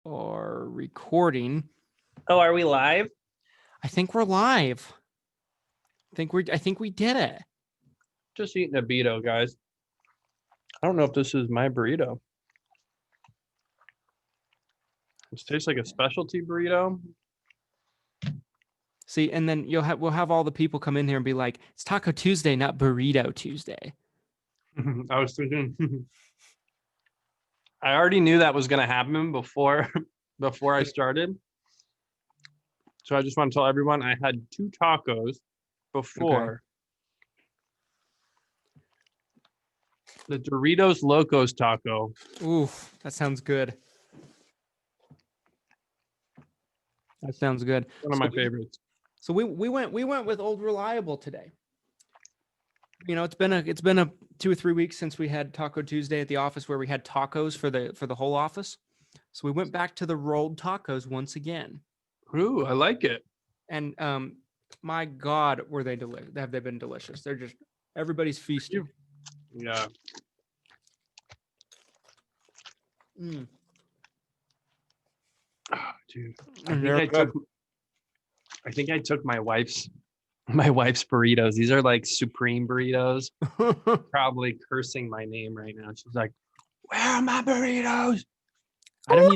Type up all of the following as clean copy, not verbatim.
are recording. Oh, are we live? I think we're live. I think we did it. Just eating a burrito, guys. I don't know if this is my burrito. This tastes like a specialty burrito. See, and then we'll have all the people come in here and be like, "It's Taco Tuesday, not Burrito Tuesday." I was thinking. I already knew that was going to happen before I started. So I just want to tell everyone I had 2 tacos before. The Doritos Locos taco. Ooh, that sounds good. That sounds good. One of my favorites. So we went with Old Reliable today. You know, it's been a 2 or 3 weeks since we had Taco Tuesday at the office where we had tacos for the whole office. So we went back to the rolled tacos once again. Ooh, I like it. And my God, were they have they been delicious? They're just everybody's feasting. Yeah. Mm. Oh, dude. I think I took my wife's burritos. These are like supreme burritos. Probably cursing my name right now. She's like, "Where are my burritos?" I didn't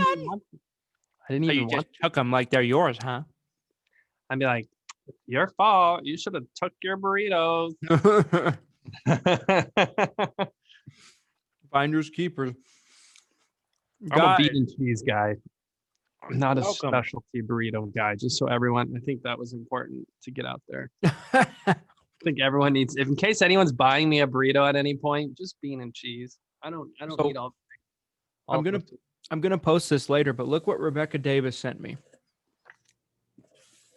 even want took them like they're yours, huh? I'd be like, "Your fault. You should have took your burritos." Finders keepers. I'm a beef and cheese guy. I'm not a specialty burrito guy, just so everyone, I think that was important to get out there. I think everyone needs, if in case anyone's buying me a burrito at any point, just bean and cheese. I don't need all. I'm gonna post this later, but look what Rebecca Davis sent me.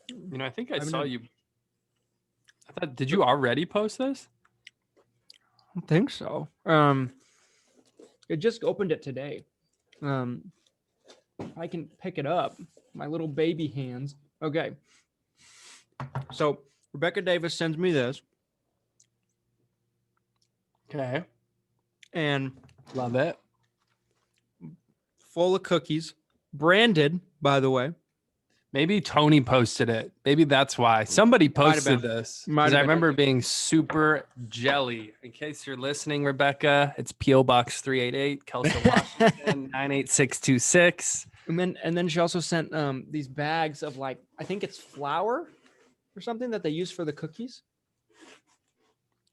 You know, I think I saw you. I thought, did you already post this? I don't think so. It just opened it today. I can pick it up. My little baby hands. Okay. So Rebecca Davis sends me this. Okay. And love it. Full of cookies. Branded, by the way. Maybe Tony posted it. Maybe that's why. Somebody posted this. Because I remember being super jelly. In case you're listening, Rebecca, it's P.O. Box 388, Kelso, Washington, 98626. And then she also sent these bags of like, I think it's flour or something that they use for the cookies.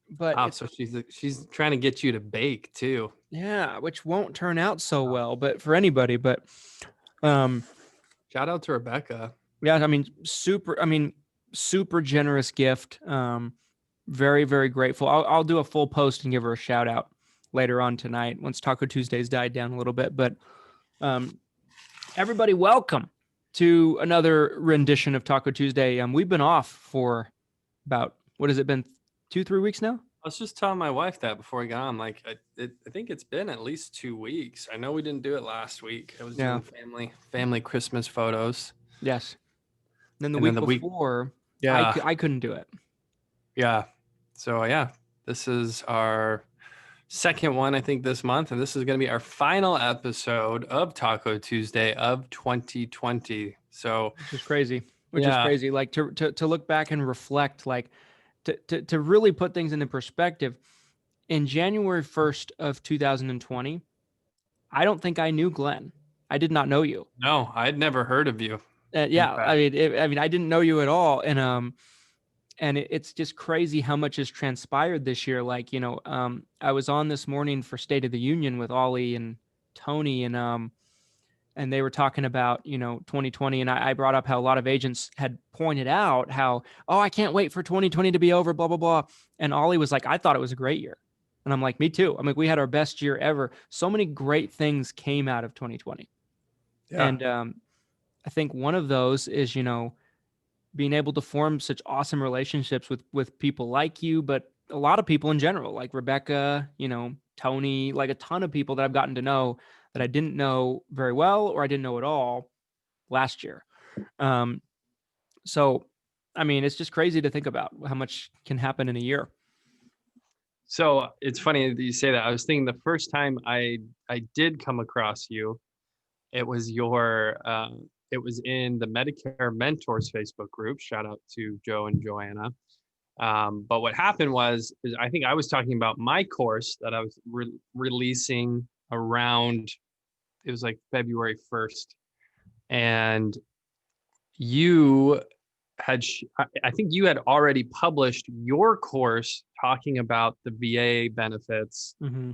But so she's trying to get you to bake too. Yeah, which won't turn out so well, but for anybody. But shout out to Rebecca. Yeah, I mean, super generous gift. Very, very grateful. I'll do a full post and give her a shout out later on tonight once Taco Tuesdays died down a little bit. But everybody, welcome to another rendition of Taco Tuesday. We've been off for about, what has it been, 2-3 weeks now? I was just telling my wife that before we got on. Like, I think it's been at least 2 weeks. I know we didn't do it last week. I was doing family Christmas photos. Yes. Then the week before, I couldn't do it. Yeah. So, yeah, this is our second one, I think, this month. And this is going to be our final episode of Taco Tuesday of 2020. So, which is crazy. Like to look back and reflect, like, to really put things into perspective, in January 1st of 2020, I don't think I knew Glenn. I did not know you. No, I'd never heard of you. I mean, I didn't know you at all. And it's just crazy how much has transpired this year. Like, you know, I was on this morning for State of the Union with Ollie and Tony, and they were talking about, you know, 2020. And I brought up how a lot of agents had pointed out how, I can't wait for 2020 to be over, blah, blah, blah. And Ollie was like, I thought it was a great year. And I'm like, me too. I mean, we had our best year ever. So many great things came out of 2020. Yeah. And I think one of those is, you know, being able to form such awesome relationships with people like you, but a lot of people in general, like Rebecca, you know, Tony, like a ton of people that I've gotten to know that I didn't know very well or I didn't know at all last year. So, I mean, it's just crazy to think about how much can happen in a year. So it's funny that you say that. I was thinking the first time I did come across you, it was it was in the Medicare Mentors Facebook group. Shout out to Joe and Joanna. But what happened is I think I was talking about my course that I was releasing around, it was like February 1st. And you had, I think you had already published your course talking about the VA benefits. Mm-hmm.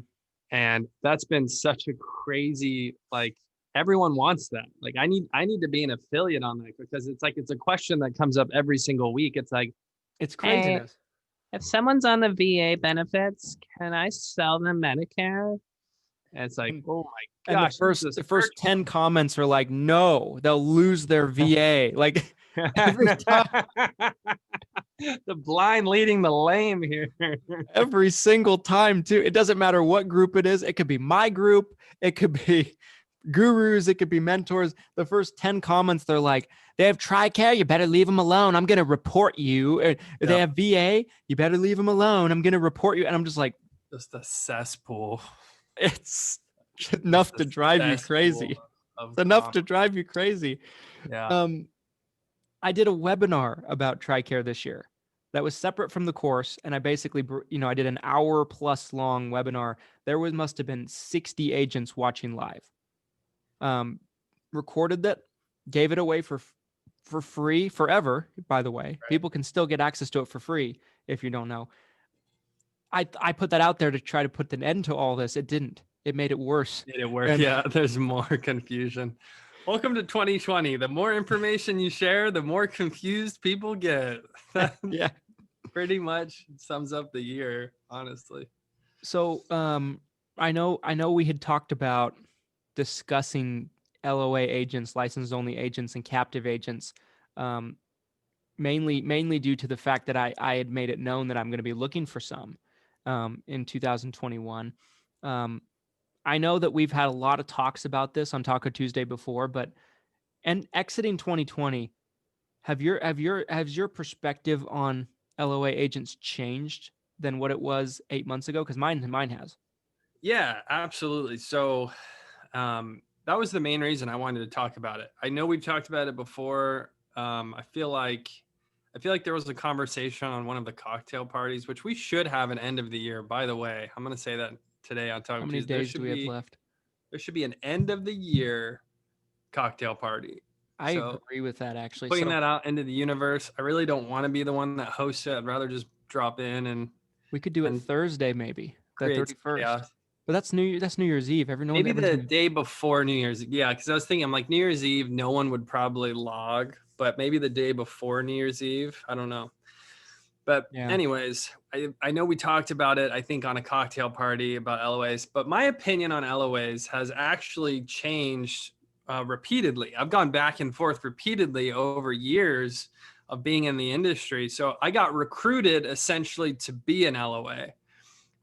And that's been such a crazy, like, everyone wants that. Like, I need to be an affiliate on that, because it's a question that comes up every single week. It's like, it's craziness. Hey, if someone's on the VA benefits, can I sell them Medicare? And it's like, oh my gosh. And the first 10 comments are like, no, they'll lose their VA. Like every time. The blind leading the lame here. Every single time too. It doesn't matter what group it is. It could be my group. It could be gurus. It could be mentors. The first 10 comments, they're like, they have TRICARE, you better leave them alone. I'm going to report you. Or they have VA, you better leave them alone. I'm going to report you. And I'm just like, just a cesspool. It's enough to drive you crazy. It's enough to drive you crazy. Yeah. I did a webinar about TRICARE this year that was separate from the course. And I basically, I did an hour plus long webinar. There must have been 60 agents watching live. Recorded that, gave it away for free forever, by the way. Right. People can still get access to it for free if you don't know. I put that out there to try to put an end to all this. It didn't. It made it worse. Yeah, there's more confusion. Welcome to 2020. The more information you share, the more confused people get. Yeah. Pretty much sums up the year, honestly. So I know we had talked about discussing LOA agents, license only agents, and captive agents, mainly due to the fact that I had made it known that I'm going to be looking for some in 2021. I know that we've had a lot of talks about this on Taco Tuesday before, and exiting 2020, has your perspective on LOA agents changed than what it was 8 months ago? Because mine has. Yeah, absolutely. So that was the main reason I wanted to talk about it. I know we've talked about it before. I feel like there was a conversation on one of the cocktail parties, which we should have an end of the year. By the way, I'm going to say that today on Taco Tuesday. How many days do we have left? There should be an end of the year cocktail party. I agree with that, actually. Putting that out into the universe. I really don't want to be the one that hosts it. I'd rather just drop in, and we could do it Thursday, maybe the 31st. Yeah. But that's New Year's Eve. Maybe the day before New Year's. Yeah, because I was thinking, I'm like, New Year's Eve, no one would probably log, but maybe the day before New Year's Eve. I don't know. But anyways, I know we talked about it, I think, on a cocktail party about LOAs, but my opinion on LOAs has actually changed repeatedly. I've gone back and forth repeatedly over years of being in the industry. So I got recruited essentially to be an LOA.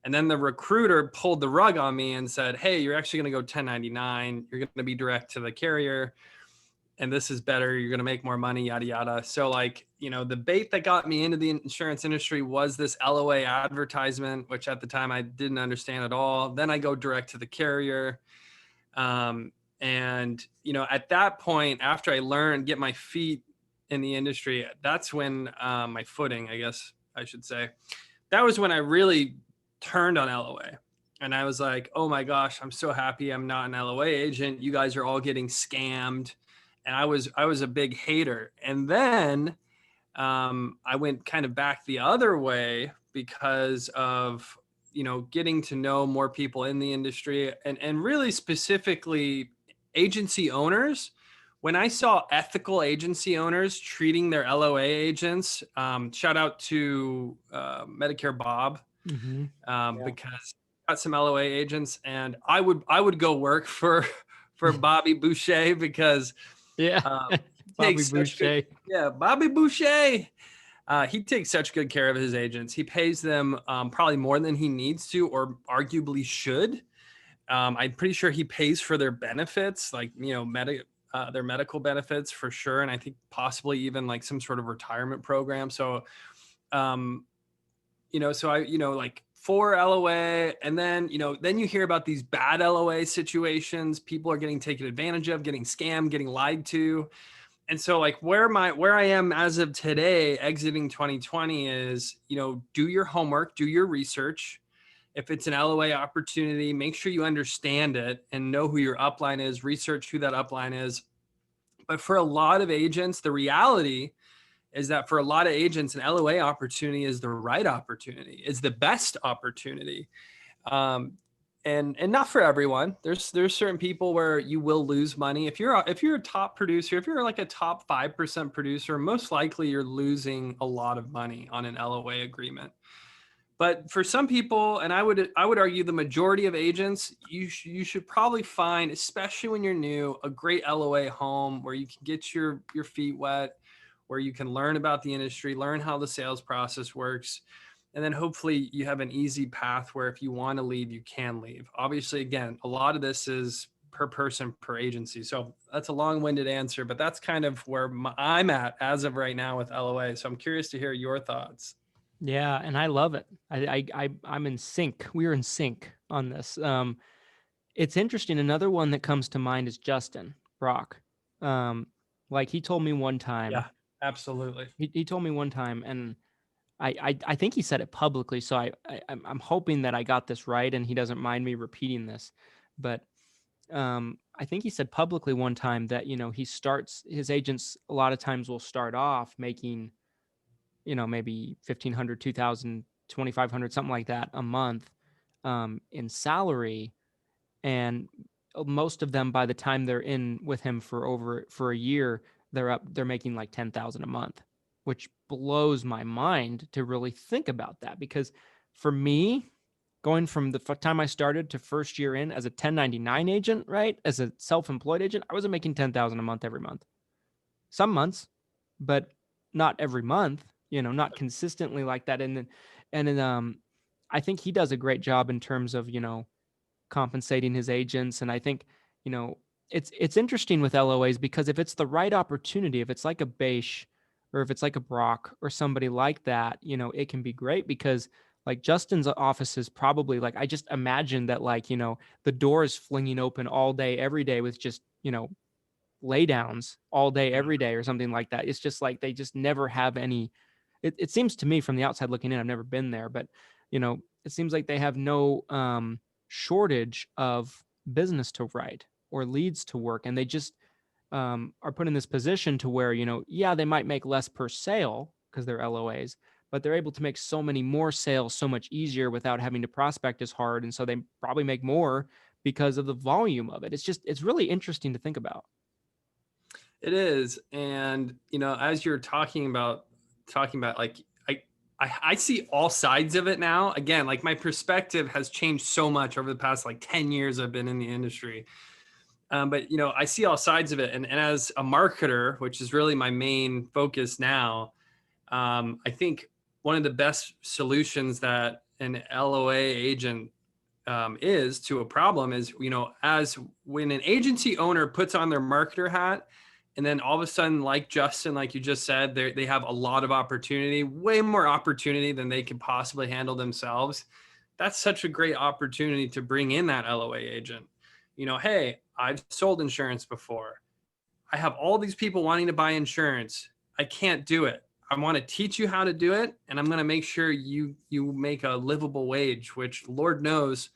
And then the recruiter pulled the rug on me and said, hey, you're actually going to go 1099. You're going to be direct to the carrier. And this is better. You're going to make more money, yada, yada. So the bait that got me into the insurance industry was this LOA advertisement, which at the time I didn't understand at all. Then I go direct to the carrier. And at that point, after I get my feet in the industry, that's when my footing, I guess I should say, that was when I really turned on LOA. And I was like, oh my gosh, I'm so happy I'm not an LOA agent. You guys are all getting scammed. And I was a big hater. And then I went kind of back the other way because of, getting to know more people in the industry and really specifically agency owners. When I saw ethical agency owners treating their LOA agents, shout out to Medicare Bob, because I got some LOA agents, and I would go work for Bobby Boucher because Bobby Boucher. Bobby Boucher. He takes such good care of his agents. He pays them probably more than he needs to, or arguably should. I'm pretty sure he pays for their benefits, like, their medical benefits for sure. And I think possibly even like some sort of retirement program. So, for LOA. And then, then you hear about these bad LOA situations. People are getting taken advantage of, getting scammed, getting lied to. And so like where I am as of today, exiting 2020 is, do your homework, do your research. If it's an LOA opportunity, make sure you understand it and know who your upline is, research who that upline is. But for a lot of agents, the reality is that for a lot of agents, an LOA opportunity is the right opportunity, is the best opportunity. And not for everyone. There's certain people where you will lose money. If you're a top producer, if you're like a top 5% producer, most likely you're losing a lot of money on an LOA agreement. But for some people, and I would argue the majority of agents, you should probably find, especially when you're new, a great LOA home where you can get your feet wet, where you can learn about the industry, learn how the sales process works. And then hopefully you have an easy path where if you want to leave, you can leave. Obviously, again, a lot of this is per person, per agency. So that's a long-winded answer, but that's kind of where I'm at as of right now with LOA. So I'm curious to hear your thoughts. Yeah, and I love it. I'm in sync. We're in sync on this. It's interesting. Another one that comes to mind is Justin Brock. Like he told me one time. Yeah, absolutely. He told me one time, and I think he said it publicly. So I'm hoping that I got this right, and he doesn't mind me repeating this. But I think he said publicly one time that his agents a lot of times will start off making maybe 1,500, 2,000, 2,500, something like that a month in salary. And most of them, by the time they're in with him for a year, they're making like 10,000 a month, which blows my mind to really think about that. Because for me, going from the time I started to first year in as a 1099 agent, right? As a self-employed agent, I wasn't making 10,000 a month every month. Some months, but not every month, not consistently like that. And then I think he does a great job in terms of, compensating his agents. And I think, it's interesting with LOAs because if it's the right opportunity, if it's like a Beish or if it's like a Brock or somebody like that, it can be great because like Justin's office is probably like, I just imagine that like, the door is flinging open all day, every day with just, lay downs all day, every day or something like that. It's just like, they just never have any, it seems to me from the outside looking in, I've never been there, but it seems like they have no shortage of business to write or leads to work. And they just are put in this position to where, yeah, they might make less per sale because they're LOAs, but they're able to make so many more sales so much easier without having to prospect as hard. And so they probably make more because of the volume of it. It's really interesting to think about. It is. And, as you're talking about like, I see all sides of it now. Again, like my perspective has changed so much over the past like 10 years I've been in the industry. But, I see all sides of it. And as a marketer, which is really my main focus now, I think one of the best solutions that an LOA agent is to a problem is, as when an agency owner puts on their marketer hat, and then all of a sudden, like Justin, like you just said, they have a lot of opportunity, way more opportunity than they could possibly handle themselves. That's such a great opportunity to bring in that LOA agent. Hey, I've sold insurance before. I have all these people wanting to buy insurance. I can't do it. I want to teach you how to do it. And I'm going to make sure you make a livable wage, which Lord knows,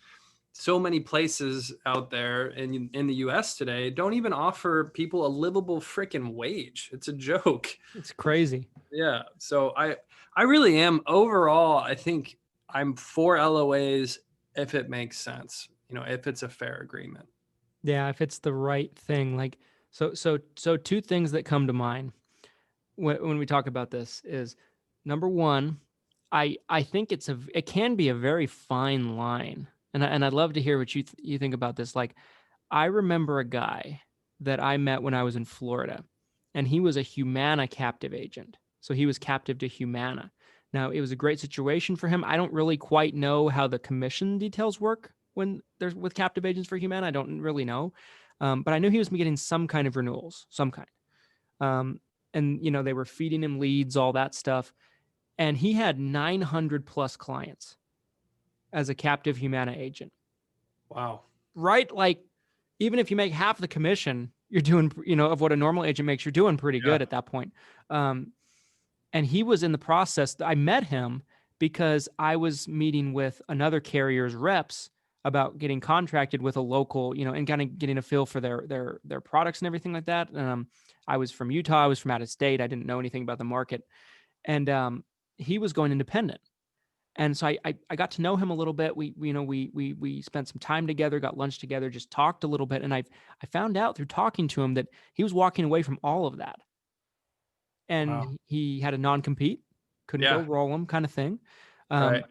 so many places out there in the US today don't even offer people a livable freaking wage. It's a joke. It's crazy. Yeah. So I really am overall, I think I'm for LOAs if it makes sense, if it's a fair agreement. Yeah. If it's the right thing, like, so two things that come to mind when we talk about this is number one, I think it can be a very fine line. And I'd love to hear what you think about this. Like, I remember a guy that I met when I was in Florida, and he was a Humana captive agent. So he was captive to Humana. Now, it was a great situation for him. I don't really quite know how the commission details work when there's with captive agents for Humana. I don't really know. But I knew he was getting some kind of renewals, some kind. And, they were feeding him leads, all that stuff. And he had 900 plus clients. as a captive Humana agent. Wow. Right? Like, even if you make half the commission, you're doing, of what a normal agent makes, you're doing pretty good at that point. And he was in the process. I met him because I was meeting with another carrier's reps about getting contracted with a local, and kind of getting a feel for their products and everything like that. I was from Utah. I was from out of state. I didn't know anything about the market. And he was going independent. And so I got to know him a little bit. We spent some time together, got lunch together, just talked a little bit. And I found out through talking to him that he was walking away from all of that. And he had a non-compete, couldn't go roll him, kind of thing. Right.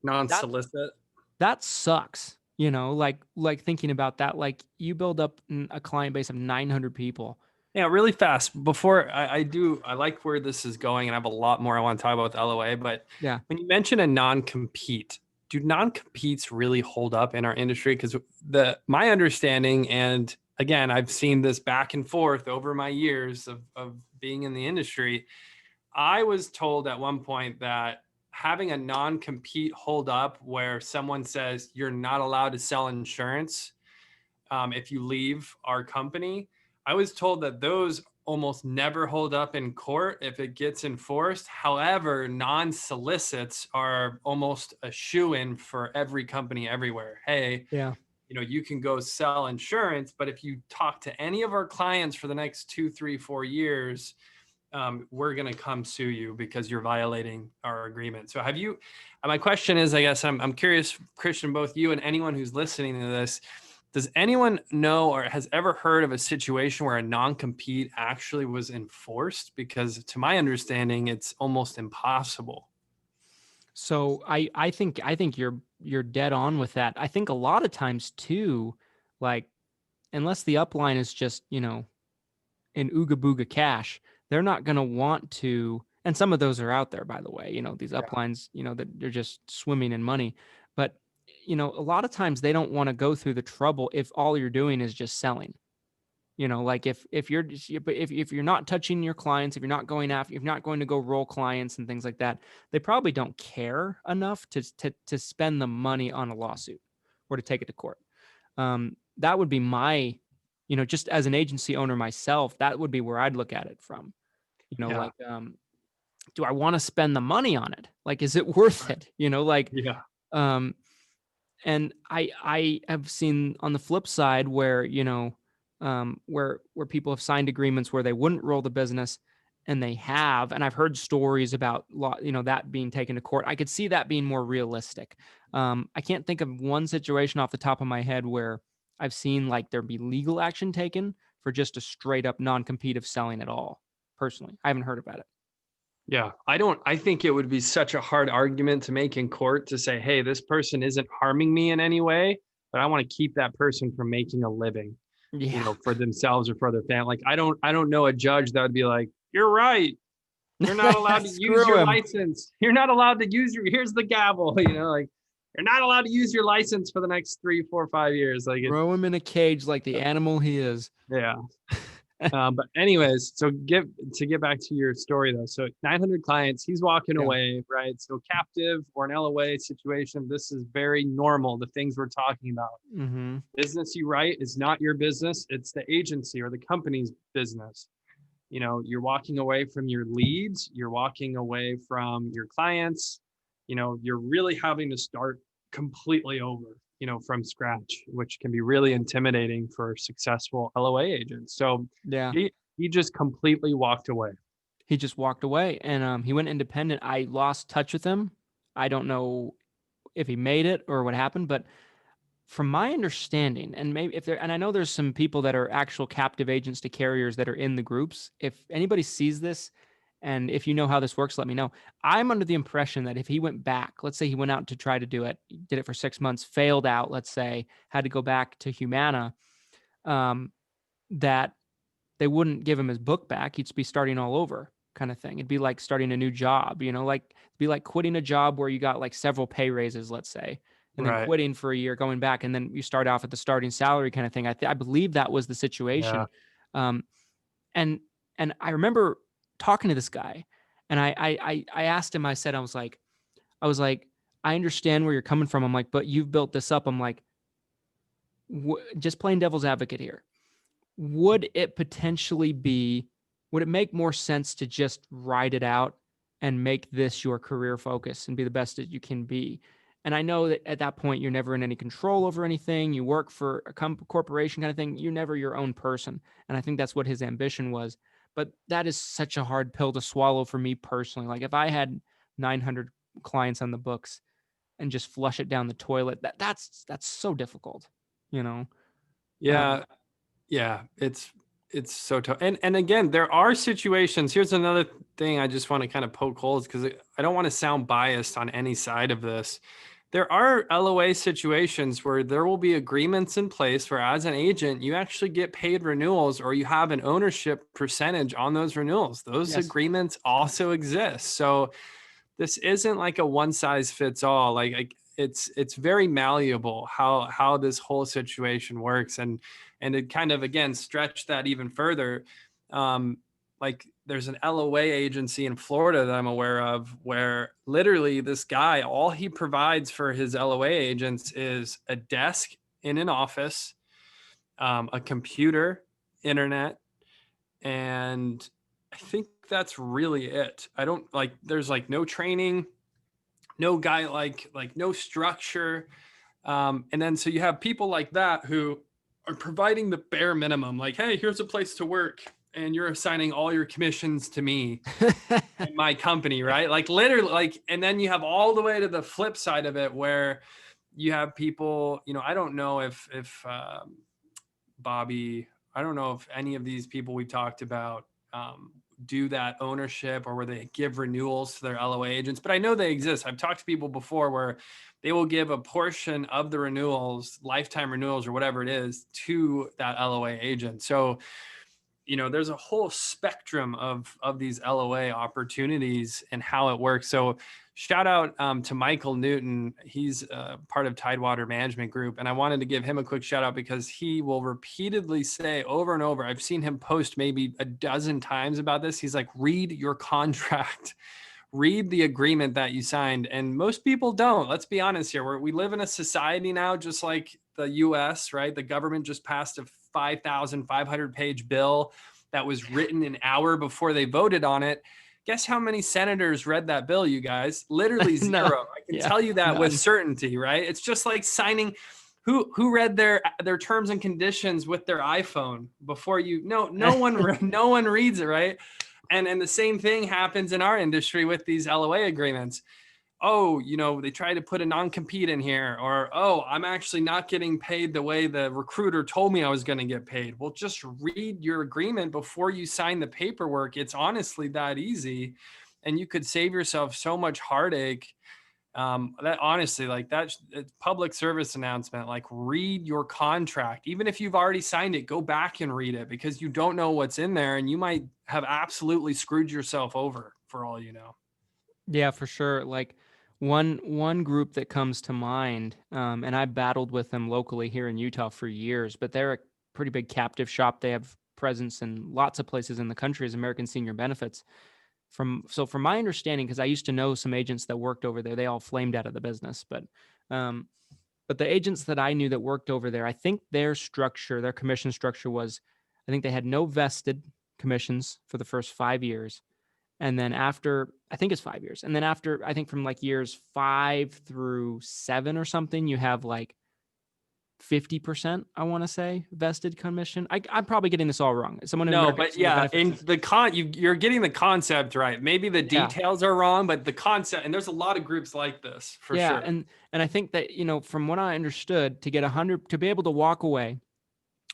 Non-solicit. That sucks. Like thinking about that, like you build up a client base of 900 people. Yeah, really fast. Before I like where this is going, and I have a lot more I want to talk about with LOA. But yeah, when you mention a non-compete, do non-competes really hold up in our industry? Because my understanding, and again, I've seen this back and forth over my years of being in the industry. I was told at one point that having a non-compete hold up where someone says you're not allowed to sell insurance if you leave our company, I was told that those almost never hold up in court if it gets enforced. However, non-solicits are almost a shoo-in for every company everywhere. Hey, you can go sell insurance, but if you talk to any of our clients for the next 2, 3, 4 years, we're going to come sue you because you're violating our agreement. So my question is, I guess I'm curious, Christian, both you and anyone who's listening to this, does anyone know or has ever heard of a situation where a non-compete actually was enforced? Because to my understanding, it's almost impossible. So I think you're dead on with that. I think a lot of times too, like, unless the upline is just, in ooga booga cash, they're not going to want to. And some of those are out there, by the way, these uplines, that they're just swimming in money. But, a lot of times they don't want to go through the trouble if all you're doing is just selling. Like if you're not touching your clients, if you're not going to go roll clients and things like that, they probably don't care enough to spend the money on a lawsuit or to take it to court. That would be my, just as an agency owner myself, that would be where I'd look at it from. Like, do I want to spend the money on it? Like, is it worth it? And I have seen on the flip side where, where people have signed agreements where they wouldn't roll the business and they have, and I've heard stories about, that being taken to court. I could see that being more realistic. I can't think of one situation off the top of my head where I've seen like there be legal action taken for just a straight up non-compete of selling at all. Personally, I haven't heard about it. Yeah, I think it would be such a hard argument to make in court to say, hey, this person isn't harming me in any way, but I want to keep that person from making a living, for themselves or for their family. Like, I don't know a judge that would be like, you're right. You're not allowed to use your license. You're not allowed to use here's the gavel, like you're not allowed to use your license for the next 3, 4, 5 years. Like, throw him in a cage like the animal he is. Yeah. But anyways, so get back to your story though. So 900 clients, he's walking away, right? So captive or an LOA situation, this is very normal. The things we're talking about. Mm-hmm. Business you write is not your business. It's the agency or the company's business. You're walking away from your leads. You're walking away from your clients. You're really having to start completely over, from scratch, which can be really intimidating for successful LOA agents. So he just completely walked away. He just walked away and he went independent. I lost touch with him. I don't know if he made it or what happened, but from my understanding, and maybe and I know there's some people that are actual captive agents to carriers that are in the groups. If anybody sees this, and if you know how this works, let me know. I'm under the impression that if he went back, let's say he went out to try to do it, did it for 6 months, failed out, let's say, had to go back to Humana, that they wouldn't give him his book back. He'd be starting all over, kind of thing. It'd be like starting a new job, like it'd be like quitting a job where you got like several pay raises, let's say, and then quitting for a year, going back, and then you start off at the starting salary kind of thing. I believe that was the situation. And I remember talking to this guy, and I asked him, I was like, I understand where you're coming from. I'm like, but you've built this up. I'm like, just playing devil's advocate here. Would it make more sense to just ride it out and make this your career focus and be the best that you can be? And I know that at that point, you're never in any control over anything. You work for a corporation kind of thing. You're never your own person. And I think that's what his ambition was. But that is such a hard pill to swallow for me personally. Like if I had 900 clients on the books and just flush it down the toilet, that's so difficult, you know? Yeah. Yeah. It's so tough. And again, there are situations. Here's another thing I just want to kind of poke holes because I don't want to sound biased on any side of this. There are LOA situations where there will be agreements in place where as an agent, you actually get paid renewals or you have an ownership percentage on those renewals. Those agreements also exist. So this isn't like a one size fits all. Like it's very malleable how this whole situation works. And to kind of, again, stretch that even further, like there's an LOA agency in Florida that I'm aware of where literally this guy, all he provides for his LOA agents is a desk in an office, a computer, internet, and I think that's really it. I don't like, there's like no training, no guy, like no structure. And then, so you have people like that who are providing the bare minimum, like, hey, here's a place to work and you're assigning all your commissions to me and my company, right? Like literally, like, and then you have all the way to the flip side of it where you have people, I don't know if Bobby, I don't know if any of these people we talked about do that ownership or where they give renewals to their LOA agents, but I know they exist. I've talked to people before where they will give a portion of the renewals, lifetime renewals or whatever it is, to that LOA agent. So, there's a whole spectrum of these LOA opportunities and how it works. So shout out to Michael Newton. He's part of Tidewater Management Group. And I wanted to give him a quick shout out because he will repeatedly say over and over, I've seen him post maybe a dozen times about this. He's like, read your contract, read the agreement that you signed. And most people don't. Let's be honest here. We live in a society now, just like the US, right? The government just passed a 5,500 page bill that was written an hour before they voted on it. Guess how many senators read that bill, you guys? Literally zero. No. I can tell you that with certainty, right? It's just like signing. Who read their terms and conditions with their iPhone before you? No one reads it, right? And the same thing happens in our industry with these LOA agreements. Oh, they try to put a non-compete in here, or, oh, I'm actually not getting paid the way the recruiter told me I was going to get paid. Well, just read your agreement before you sign the paperwork. It's honestly that easy. And you could save yourself so much heartache. That honestly, like that's public service announcement, like read your contract. Even if you've already signed it, go back and read it because you don't know what's in there and you might have absolutely screwed yourself over for all you know. Yeah, for sure. Like one group that comes to mind, and I battled with them locally here in Utah for years, but they're a pretty big captive shop. They have presence in lots of places in the country as American Senior Benefits. From my understanding, because I used to know some agents that worked over there, they all flamed out of the business. But the agents that I knew that worked over there, I think their commission structure was, I think they had no vested commissions for the first 5 years. And then after, I think it's 5 years. And then after, I think from like years 5 through 7 or something, you have like 50%, I want to say, vested commission. I'm probably getting this all wrong. You're getting the concept right. Maybe the details are wrong, but the concept, and there's a lot of groups like this for sure. And I think that, from what I understood, to be able to walk away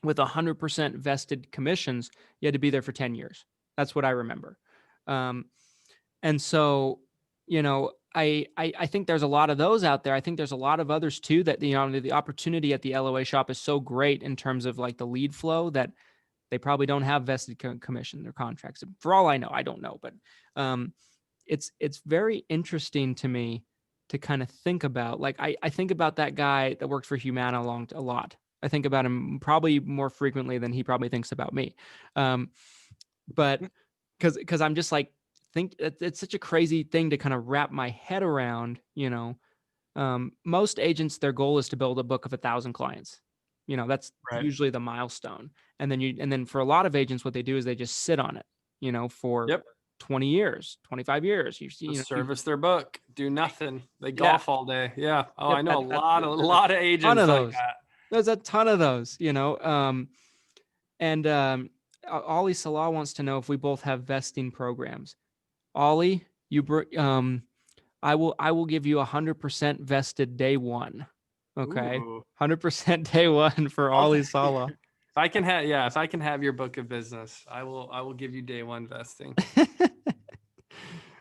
with 100% vested commissions, you had to be there for 10 years. That's what I remember. And so, I think there's a lot of those out there. I think there's a lot of others too that, the opportunity at the LOA shop is so great in terms of like the lead flow that they probably don't have vested commission in their contracts. For all I know, I don't know, but it's very interesting to me to kind of think about. Like I think about that guy that worked for Humana a lot. I think about him probably more frequently than he probably thinks about me. But because I'm just like, think it's such a crazy thing to kind of wrap my head around, Most agents, their goal is to build a book of 1,000 clients. That's Right. usually the milestone. And then for a lot of agents, what they do is they just sit on it, for 20 years, 25 years. Service their book, do nothing. They golf all day. Yeah. Oh, I know a lot of agents like that. There's a ton of those, and Ollie Salah wants to know if we both have vesting programs. Ollie, I will give you 100% vested day one. Okay. Ooh. 100% day one for Ollie Salah. If I can have your book of business, I will give you day one vesting.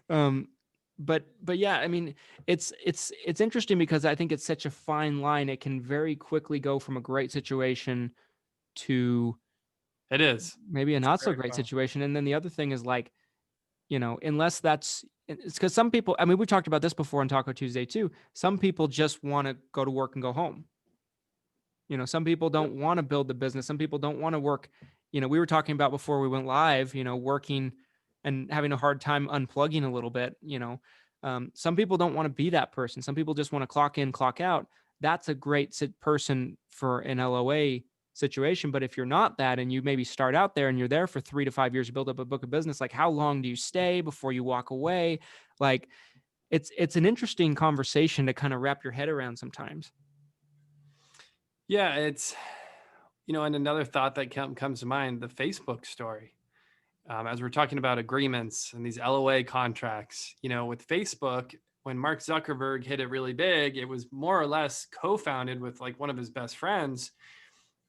But yeah, I mean, it's interesting because I think it's such a fine line. It can very quickly go from a great situation to it is maybe a not so great situation. And then the other thing is like, unless it's because some people, I mean, we talked about this before on Taco Tuesday too. Some people just want to go to work and go home. Some people don't want to build the business. Some people don't want to work. We were talking about before we went live, working and having a hard time unplugging a little bit. Some people don't want to be that person. Some people just want to clock in, clock out. That's a great person for an LOA situation. But if you're not that, and you maybe start out there and you're there for 3 to 5 years to build up a book of business, like how long do you stay before you walk away? Like it's an interesting conversation to kind of wrap your head around sometimes. Yeah, it's, and another thought that comes to mind, the Facebook story. As we're talking about agreements and these LOA contracts, with Facebook, when Mark Zuckerberg hit it really big, it was more or less co-founded with like one of his best friends.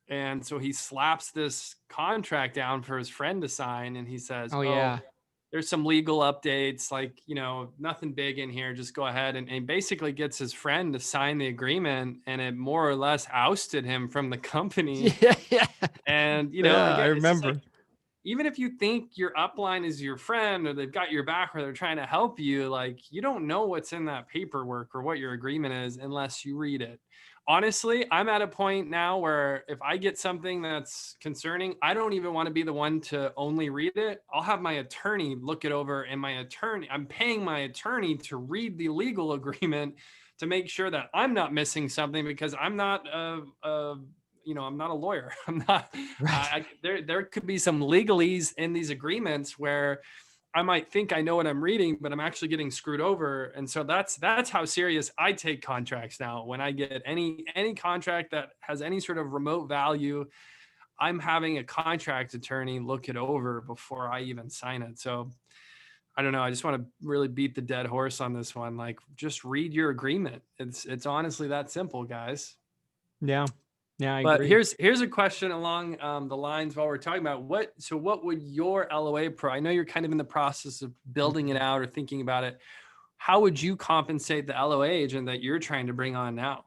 And so he slaps this contract down for his friend to sign. And he says, there's some legal updates, like, nothing big in here. Just go ahead. And basically gets his friend to sign the agreement. And it more or less ousted him from the company. Yeah. And, again, I remember. Like, even if you think your upline is your friend or they've got your back or they're trying to help you, like, you don't know what's in that paperwork or what your agreement is unless you read it. Honestly, I'm at a point now where if I get something that's concerning, I don't even want to be the one to only read it. I'll have my attorney look it over, and I'm paying my attorney to read the legal agreement to make sure that I'm not missing something, because I'm not I'm not a lawyer. I'm not, right. There could be some legalese in these agreements where I might think I know what I'm reading, but I'm actually getting screwed over. And so that's how serious I take contracts now. When I get any contract that has any sort of remote value, I'm having a contract attorney look it over before I even sign it. So I don't know. I just want to really beat the dead horse on this one. Like, just read your agreement. It's honestly that simple, guys. Yeah. Yeah, I but agree. Here's a question along the lines while we're talking about what would your LOA pro? I know you're kind of in the process of building it out or thinking about it. How would you compensate the LOA agent that you're trying to bring on now?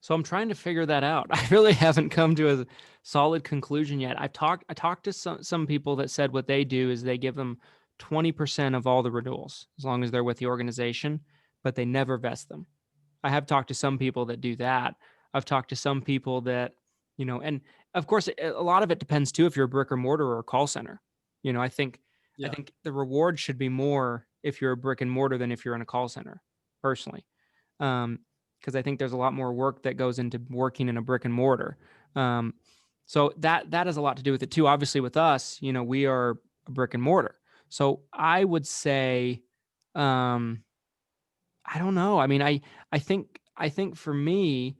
So I'm trying to figure that out. I really haven't come to a solid conclusion yet. I talked to some people that said what they do is they give them 20% of all the renewals as long as they're with the organization, but they never vest them. I have talked to some people that do that. I've talked to some people that, and of course, a lot of it depends too if you're a brick or mortar or a call center. I think the reward should be more if you're a brick and mortar than if you're in a call center, personally. Because I think there's a lot more work that goes into working in a brick and mortar. So that has a lot to do with it too. Obviously with us, we are a brick and mortar. So I would say, I don't know. I mean, I think for me,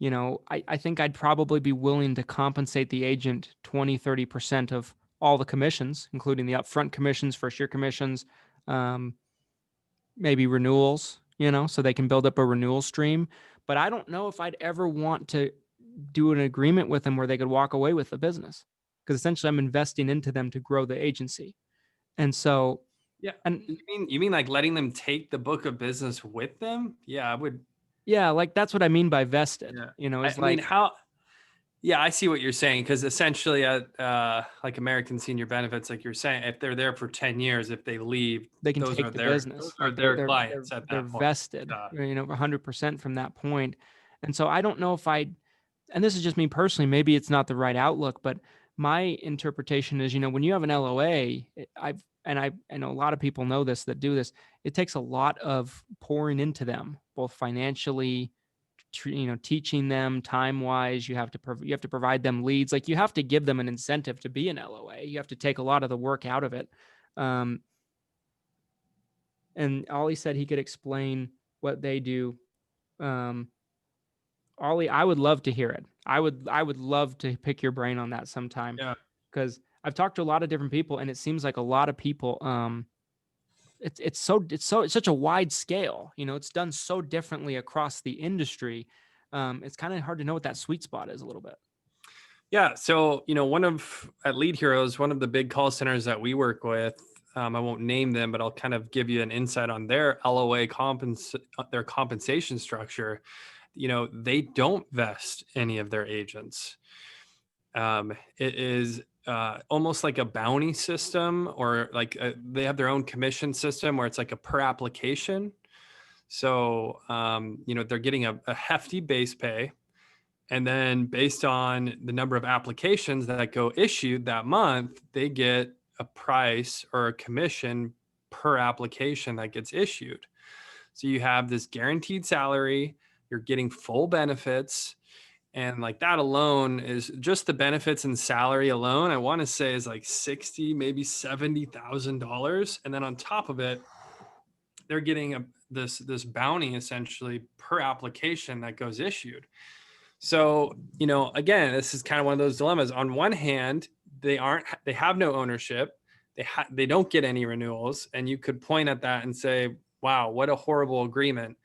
I think I'd probably be willing to compensate the agent 20, 30% of all the commissions, including the upfront commissions, first year commissions, maybe renewals, so they can build up a renewal stream. But I don't know if I'd ever want to do an agreement with them where they could walk away with the business, because essentially I'm investing into them to grow the agency. And so, yeah. And you mean like letting them take the book of business with them? Yeah, I would. Yeah, like that's what I mean by vested. I see what you're saying, because essentially like American Senior Benefits, like you're saying, if they're there for 10 years, if they leave, they can take the business. Those are their clients at that point. They're vested, 100% from that point. And so I don't know if and this is just me personally, maybe it's not the right outlook, but my interpretation is, when you have an LOA, I know a lot of people know this that do this. It takes a lot of pouring into them, both financially, teaching them time wise. You have to provide them leads. Like, you have to give them an incentive to be an LOA. You have to take a lot of the work out of it. And Ollie said he could explain what they do. Ollie, I would love to hear it. I would love to pick your brain on that sometime. Yeah. Because I've talked to a lot of different people, and it seems like a lot of people, it's such a wide scale. It's done so differently across the industry. It's kind of hard to know what that sweet spot is a little bit. Yeah. So, at Lead Heroes, one of the big call centers that we work with, I won't name them, but I'll kind of give you an insight on their LOA their compensation structure. They don't vest any of their agents. It is almost like a bounty system, or like they have their own commission system where it's like a per application. So, they're getting a hefty base pay. And then based on the number of applications that go issued that month, they get a price or a commission per application that gets issued. So you have this guaranteed salary, you're getting full benefits. And like that alone is just the benefits and salary alone, I want to say is like $60,000, maybe $70,000. And then on top of it, they're getting this bounty essentially per application that goes issued. So, again, this is kind of one of those dilemmas. On one hand, they have no ownership. They don't get any renewals. And you could point at that and say, wow, what a horrible agreement.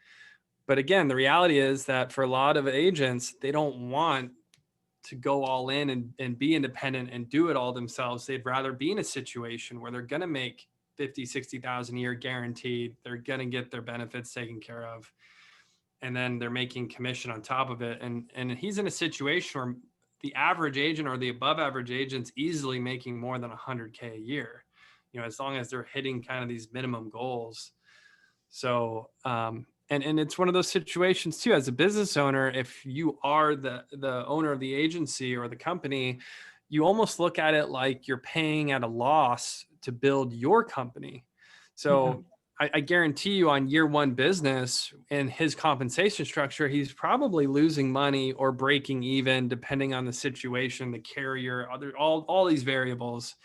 But again, the reality is that for a lot of agents, they don't want to go all in and be independent and do it all themselves. They'd rather be in a situation where they're going to make 50, 60,000 a year guaranteed. They're going to get their benefits taken care of. And then they're making commission on top of it. And he's in a situation where the average agent or the above average agent's easily making more than $100K a year, as long as they're hitting kind of these minimum goals. So, and it's one of those situations too, as a business owner, if you are the owner of the agency or the company, you almost look at it like you're paying at a loss to build your company. So I guarantee you on year one business and his compensation structure, he's probably losing money or breaking even, depending on the situation, the carrier, all these variables.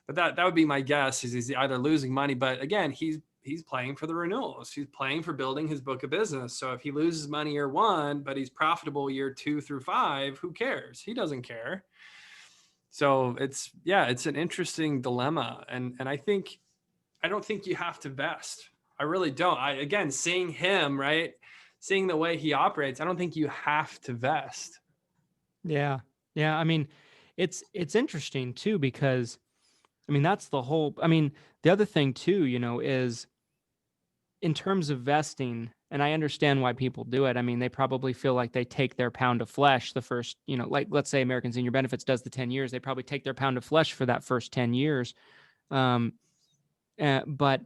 But that would be my guess, is he's either losing money, but again, he's playing for the renewals. He's playing for building his book of business. So if he loses money year one, but he's profitable year 2 through 5, who cares? He doesn't care. So it's an interesting dilemma. And I don't think you have to vest. I really don't. Again, seeing him, right? Seeing the way he operates, I don't think you have to vest. Yeah. Yeah. I mean, it's interesting too, because that's the whole, the other thing too, is in terms of vesting, and I understand why people do it. They probably feel like they take their pound of flesh the first, like let's say American Senior Benefits does the 10 years. They probably take their pound of flesh for that first 10 years. But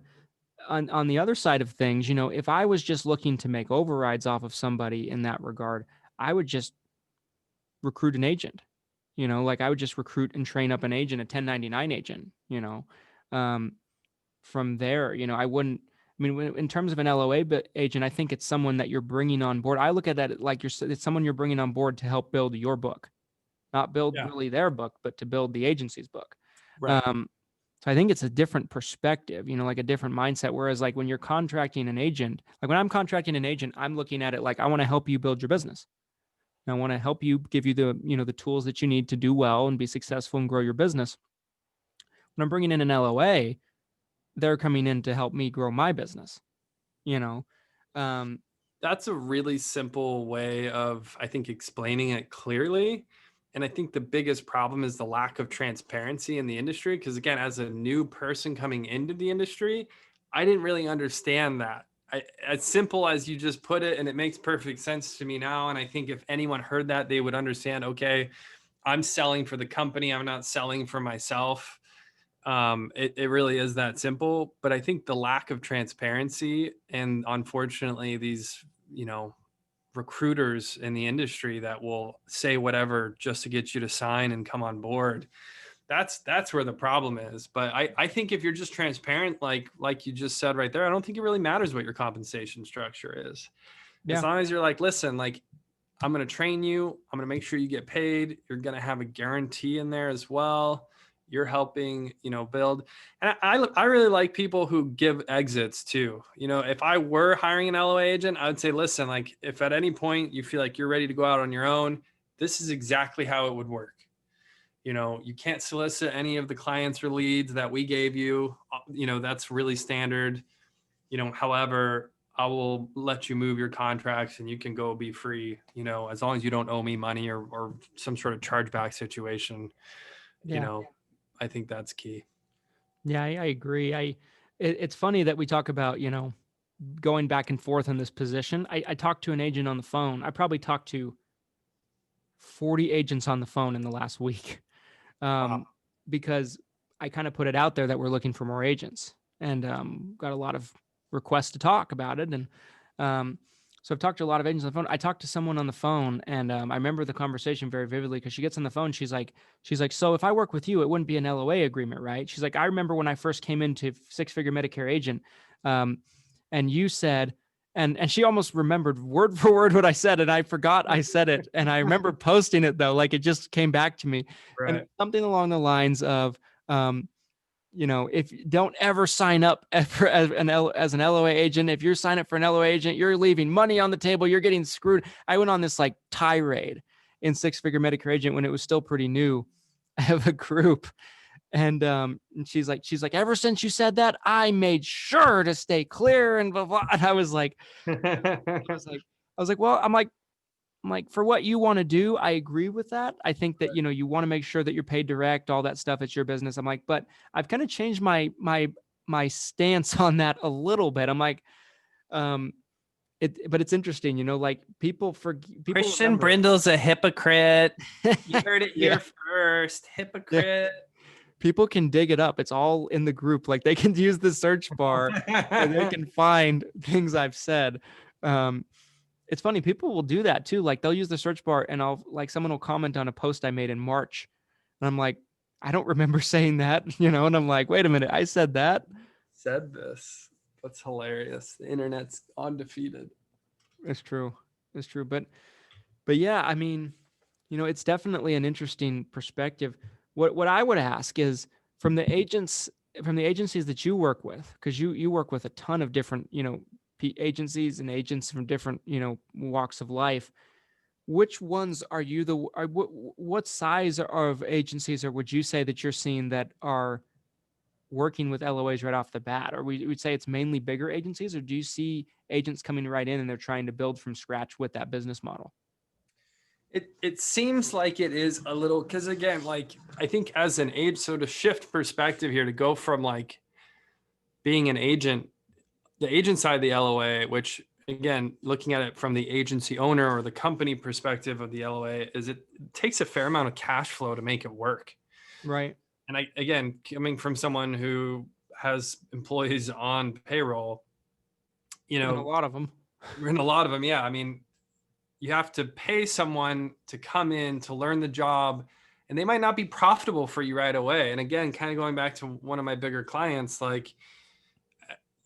on the other side of things, if I was just looking to make overrides off of somebody in that regard, I would just recruit an agent. Like I would just recruit and train up an agent, a 1099 agent. From there, I wouldn't. In terms of an LOA agent, I think it's someone that you're bringing on board. I look at that like it's someone you're bringing on board to help build your book, not build really their book, but to build the agency's book. Right. So I think it's a different perspective, like a different mindset. Whereas like when you're contracting an agent, like when I'm contracting an agent, I'm looking at it like I want to help you build your business. And I want to help you, give you the, the tools that you need to do well and be successful and grow your business. When I'm bringing in an LOA, they're coming in to help me grow my business. That's a really simple way of, I think, explaining it clearly. And I think the biggest problem is the lack of transparency in the industry. Because again, as a new person coming into the industry, I didn't really understand that. As simple as you just put it, and it makes perfect sense to me now. And I think if anyone heard that, they would understand, okay, I'm selling for the company. I'm not selling for myself. It really is that simple. But I think the lack of transparency and unfortunately these, recruiters in the industry that will say whatever just to get you to sign and come on board. That's where the problem is. But I think if you're just transparent, like you just said right there, I don't think it really matters what your compensation structure is. Yeah. As long as you're like, listen, like, I'm going to train you. I'm going to make sure you get paid. You're going to have a guarantee in there as well. You're helping, build. And I really like people who give exits too. If I were hiring an LOA agent, I would say, listen, like, if at any point you feel like you're ready to go out on your own, this is exactly how it would work. You can't solicit any of the clients or leads that we gave you. That's really standard. However, I will let you move your contracts and you can go be free, as long as you don't owe me money or some sort of chargeback situation. Yeah. I think that's key. Yeah, I agree. It's funny that we talk about, going back and forth in this position. I talked to an agent on the phone. I probably talked to 40 agents on the phone in the last week. Wow. Because I kind of put it out there that we're looking for more agents, and got a lot of requests to talk about it. And so I've talked to a lot of agents on the phone. I talked to someone on the phone, and I remember the conversation very vividly because she gets on the phone. She's like, so if I work with you, it wouldn't be an LOA agreement, right? She's like, I remember when I first came into Six Figure Medicare Agent, and you said, and she almost remembered word for word what I said, and I forgot I said it. And I remember posting it though, like it just came back to me. Right. And it's something along the lines of, if you don't ever sign up as an LOA agent, if you're signing up for an LOA agent, you're leaving money on the table, you're getting screwed. I went on this like tirade in Six Figure Medicare Agent when it was still pretty new of a group. And she's like, ever since you said that, I made sure to stay clear and blah, blah. And I was like, well, I'm like, for what you want to do, I agree with that. I think that, you want to make sure that you're paid direct, all that stuff. It's your business. I'm like, but I've kind of changed my stance on that a little bit. I'm like, but it's interesting, like people Christian Brindle's a hypocrite. You heard it here first. Hypocrite. Yeah. People can dig it up. It's all in the group. Like they can use the search bar and they can find things I've said. It's funny. People will do that too. Like they'll use the search bar and someone will comment on a post I made in March. And I'm like, I don't remember saying that, and I'm like, wait a minute. I said that. Said this. That's hilarious. The internet's undefeated. It's true. But yeah, I mean, it's definitely an interesting perspective. What I would ask is from the agencies that you work with, because you work with a ton of different, agencies and agents from different, walks of life. Which ones are you what size of agencies or would you say that you're seeing that are working with LOAs right off the bat? Or we would say it's mainly bigger agencies, or do you see agents coming right in and they're trying to build from scratch with that business model? It seems like it is a little, because again, like I think as an agent, so to shift perspective here, to go from like being an agent, the agent side of the LOA, which again, looking at it from the agency owner or the company perspective of the LOA, is it takes a fair amount of cash flow to make it work. Right. And again, coming from someone who has employees on payroll, and a lot of them. Yeah. I mean, you have to pay someone to come in to learn the job, and they might not be profitable for you right away. And again, kind of going back to one of my bigger clients, like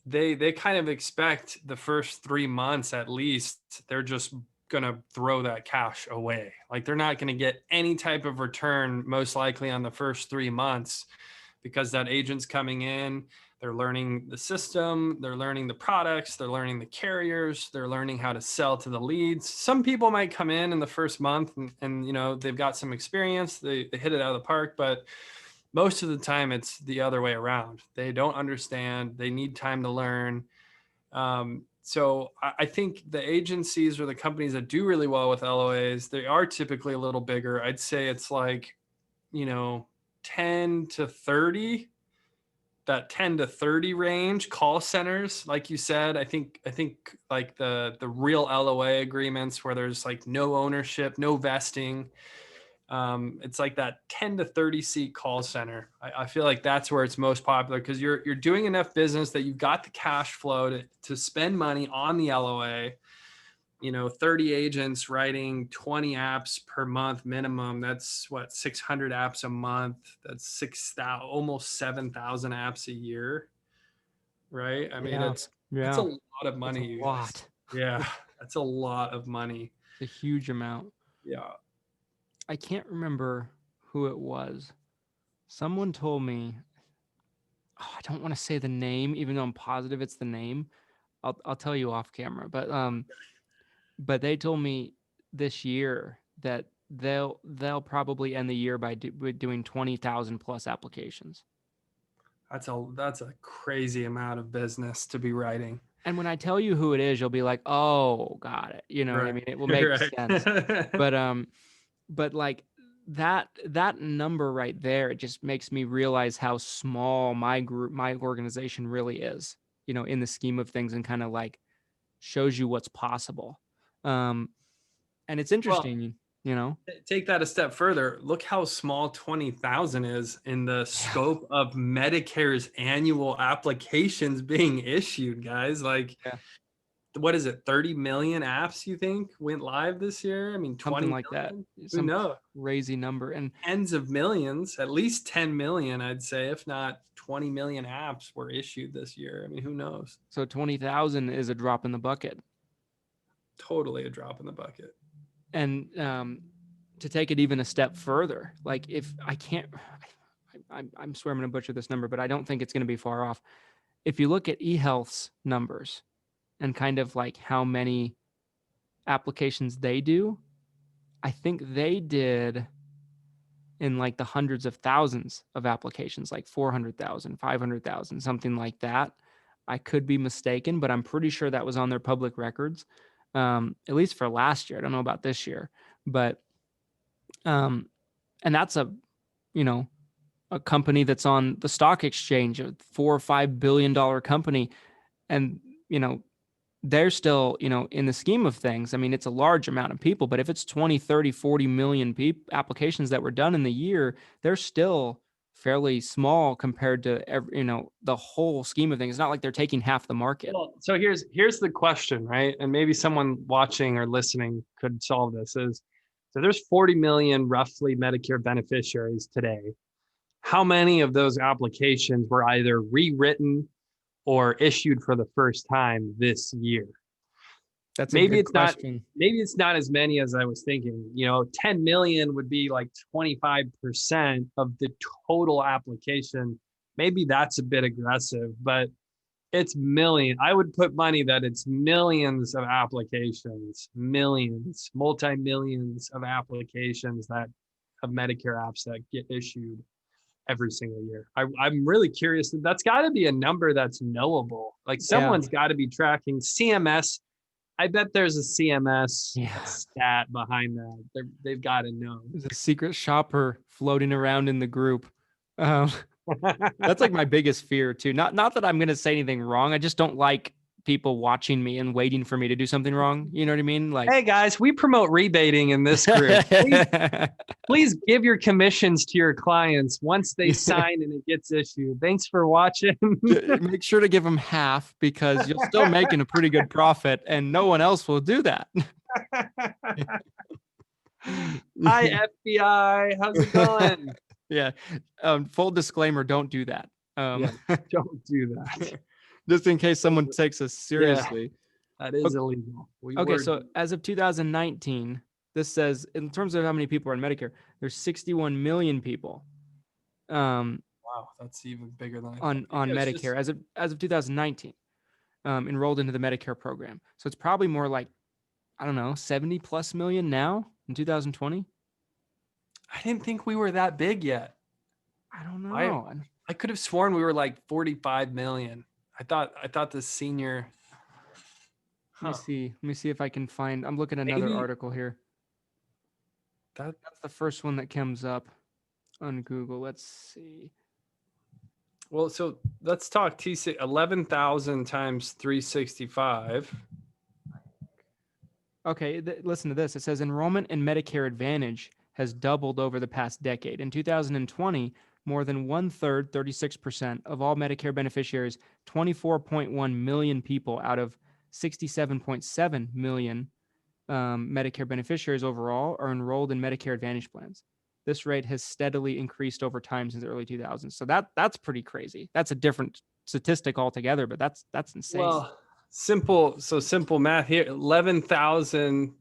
they kind of expect the first 3 months at least, they're just going to throw that cash away. Like they're not going to get any type of return, most likely on the first 3 months, because that agent's coming in, they're learning the system, they're learning the products, they're learning the carriers, they're learning how to sell to the leads. Some people might come in the first month and they've got some experience, they hit it out of the park, but most of the time it's the other way around. They don't understand, they need time to learn. So I think the agencies or the companies that do really well with LOAs, they are typically a little bigger. I'd say it's like, 10 to 30, that 10 to 30 range. Call centers, like you said, I think like the real LOA agreements where there's like no ownership, no vesting. It's like that 10 to 30 seat call center. I feel like that's where it's most popular, because you're doing enough business that you've got the cash flow to spend money on the LOA. 30 agents writing 20 apps per month minimum. That's what, 600 apps a month. That's 6,000, almost 7,000 apps a year. Right. I mean, it's a lot of money. You guys. Yeah. That's a lot of money. It's a huge amount. Yeah. I can't remember who it was. Someone told me, I don't want to say the name, even though I'm positive it's the name. I'll tell you off camera, but they told me this year that they'll probably end the year by doing 20,000 plus applications. That's a crazy amount of business to be writing. And when I tell you who it is, you'll be like, "Oh, got it." You know what I mean? It will make sense. But like that number right there, it just makes me realize how small my organization really is, in the scheme of things, and kind of like shows you what's possible. And it's interesting, Take that a step further. Look how small 20,000 is in the scope of Medicare's annual applications being issued, guys. Like, what is it? 30 million apps you think went live this year? I mean, 20 something like million? that. Some crazy number, and tens of millions, at least 10 million, I'd say, if not 20 million apps were issued this year. I mean, who knows? So 20,000 is a drop in the bucket. Totally a drop in the bucket. And to take it even a step further, like if I can't, I'm swear I'm going to butcher this number, but I don't think it's going to be far off. If you look at eHealth's numbers and kind of like how many applications they do, I think they did in like the hundreds of thousands of applications, like 400,000, 500,000, something like that. I could be mistaken, but I'm pretty sure that was on their public records, at least for last year. I don't know about this year, but and that's a company that's on the stock exchange, a $4 or $5 billion company, and they're still, in the scheme of things, I mean, it's a large amount of people, but if it's 20, 30, 40 million applications that were done in the year, they're still fairly small compared to the whole scheme of things. It's not like they're taking half the market. Well, so here's the question, right? And maybe someone watching or listening could solve this. So there's 40 million roughly Medicare beneficiaries today. How many of those applications were either rewritten or issued for the first time this year? That's maybe it's question. Maybe it's not as many as I was thinking. 10 million would be like 25% of the total application. Maybe that's a bit aggressive, but it's million. I would put money that it's millions of applications, millions, multi-millions of applications of Medicare apps that get issued every single year. I'm really curious. That's got to be a number that's knowable. Like someone's got to be tracking. CMS, I bet there's a CMS stat behind that. They've got to know. There's a secret shopper floating around in the group. That's like my biggest fear too. Not that I'm going to say anything wrong. I just don't like people watching me and waiting for me to do something wrong. You know what I mean? Like, hey guys, we promote rebating in this group. Please give your commissions to your clients once they sign and it gets issued. Thanks for watching. Make sure to give them half because you're still making a pretty good profit and no one else will do that. Hi, FBI. How's it going? Yeah. Full disclaimer, don't do that. Don't do that. Just in case someone takes us seriously. That is illegal. So as of 2019, this says, in terms of how many people are in Medicare, there's 61 million people. Wow, that's even bigger than on Medicare as of 2019, enrolled into the Medicare program. So it's probably more like, I don't know, 70 plus million now in 2020. I didn't think we were that big yet. I don't know. I could have sworn we were like 45 million. I thought the senior. Let me see if I can find. I'm looking at another article here. That's the first one that comes up on Google. Let's see. Well, so let's talk T6. 11,000 times 365. Okay, listen to this. It says enrollment in Medicare Advantage has doubled over the past decade. In 2020, more than 1/3, 36% of all Medicare beneficiaries, 24.1 million people out of 67.7 million, Medicare beneficiaries overall are enrolled in Medicare Advantage plans. This rate has steadily increased over time since the early 2000s. So that's pretty crazy. That's a different statistic altogether, but that's insane. Well, simple math here. 11,000.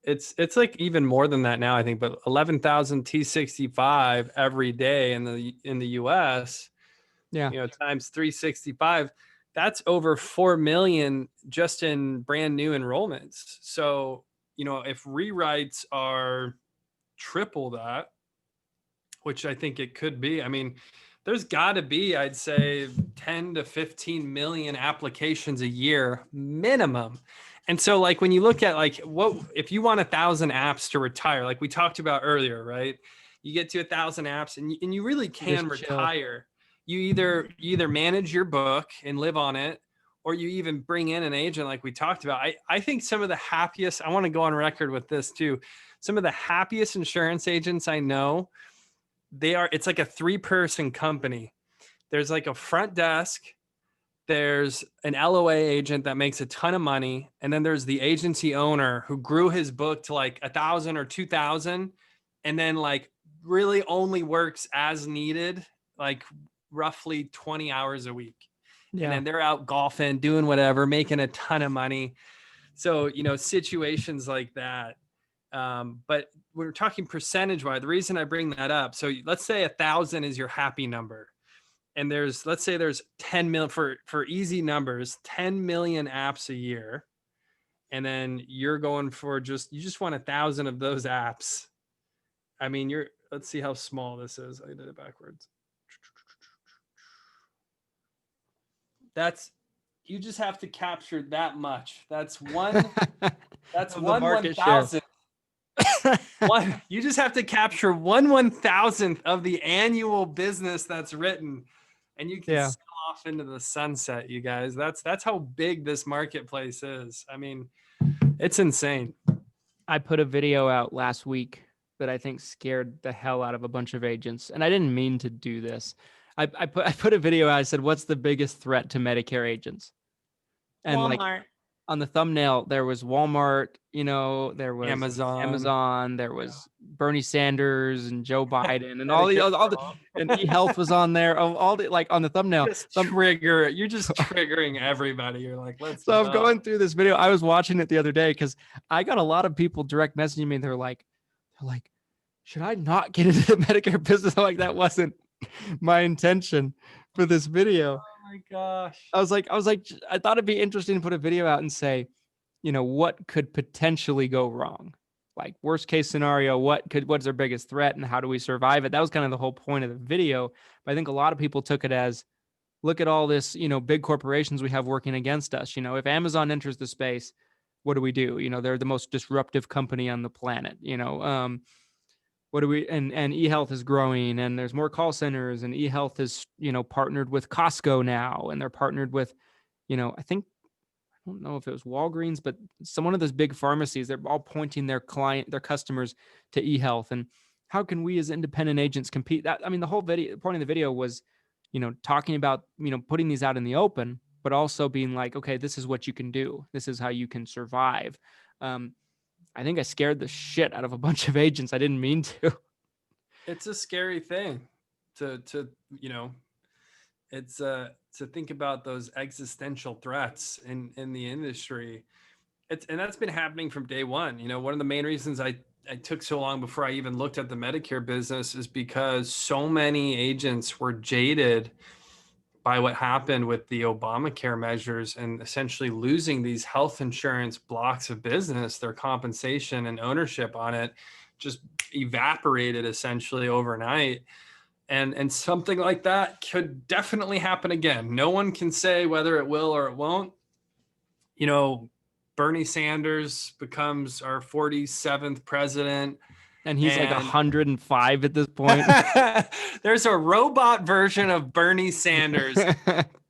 It's like even more than that now, I think, but 11,000 T65 every day in the US. Yeah. Times 365. That's over 4 million just in brand new enrollments. So, if rewrites are triple that, which I think it could be, I mean, there's got to be, I'd say, 10 to 15 million applications a year minimum. And so, like, when you look at like what if you want 1,000 apps to retire, like we talked about earlier, right? You get to 1,000 apps, and you really can retire. You either manage your book and live on it, or you even bring in an agent, like we talked about. I think some of the happiest, I want to go on record with this too. Some of the happiest insurance agents I know, it's like a 3-person company. There's like a front desk, there's an LOA agent that makes a ton of money, and then there's the agency owner who grew his book to like 1,000 or 2,000, and then like really only works as needed, like roughly 20 hours a week. Yeah. And then they're out golfing, doing whatever, making a ton of money. So, situations like that. But we're talking percentage wise. The reason I bring that up, so let's say 1,000 is your happy number. And let's say there's 10 million for easy numbers, 10 million apps a year. And then you're going for you just want 1,000 of those apps. I mean, let's see how small this is. I did it backwards. You just have to capture that much. That's one 1,000th. You just have to capture 1/1,000th of the annual business that's written, and you can sell off into the sunset, you guys. That's how big this marketplace is. I mean, it's insane. I put a video out last week that I think scared the hell out of a bunch of agents, and I didn't mean to do this. I put a video out. I said, "What's the biggest threat to Medicare agents?" And Walmart. Like on the thumbnail, there was Walmart. There was Amazon. There was Bernie Sanders and Joe Biden, and all the and eHealth was on there. All the like on the thumbnail. You're just triggering everybody. You're like, let's. So I'm going through this video. I was watching it the other day because I got a lot of people direct messaging me. They're like, should I not get into the Medicare business? I'm like, that wasn't my intention for this video. Oh my gosh. I was like, I thought it'd be interesting to put a video out and say, what could potentially go wrong? Like worst case scenario, what's their biggest threat and how do we survive it? That was kind of the whole point of the video. But I think a lot of people took it as, look at all this, big corporations we have working against us. If Amazon enters the space, what do we do? They're the most disruptive company on the planet. What do we, and eHealth is growing and there's more call centers, and eHealth is, partnered with Costco now, and they're partnered with, I don't know if it was Walgreens, but one of those big pharmacies. They're all pointing their customers to eHealth. And how can we as independent agents compete? The whole point of the video was, talking about, putting these out in the open, but also being like, okay, this is what you can do. This is how you can survive. I think I scared the shit out of a bunch of agents. I didn't mean to. It's a scary thing to think about those existential threats in the industry. And that's been happening from day one. One of the main reasons I took so long before I even looked at the Medicare business is because so many agents were jaded by what happened with the Obamacare measures and essentially losing these health insurance blocks of business. Their compensation and ownership on it just evaporated essentially overnight. And something like that could definitely happen again. No one can say whether it will or it won't. Bernie Sanders becomes our 47th president. And he's like 105 at this point. There's a robot version of Bernie Sanders.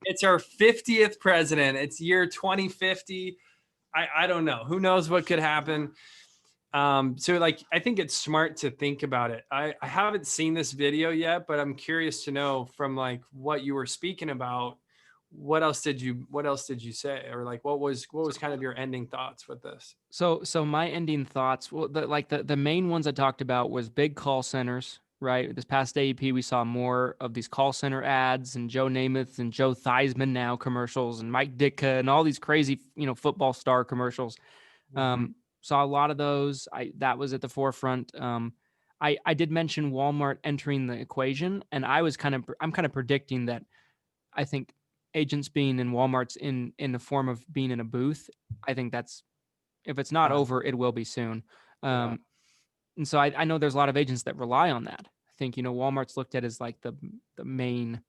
It's our 50th president. It's year 2050. I don't know. Who knows what could happen? So I think it's smart to think about it. I haven't seen this video yet, but I'm curious to know from what you were speaking about, what else did you say? Or like, what was kind of your ending thoughts with this? So my ending thoughts, well, the main ones I talked about was big call centers, right? This past AEP, we saw more of these call center ads and Joe Namath and Joe Theismann now commercials and Mike Ditka and all these crazy, football star commercials. Saw a lot of those. That was at the forefront. I did mention Walmart entering the equation, and I'm kind of predicting that I think agents being in Walmart's in the form of being in a booth. I think that's, if it's not over, it will be soon. And so I know there's a lot of agents that rely on that. I think, Walmart's looked at as like the main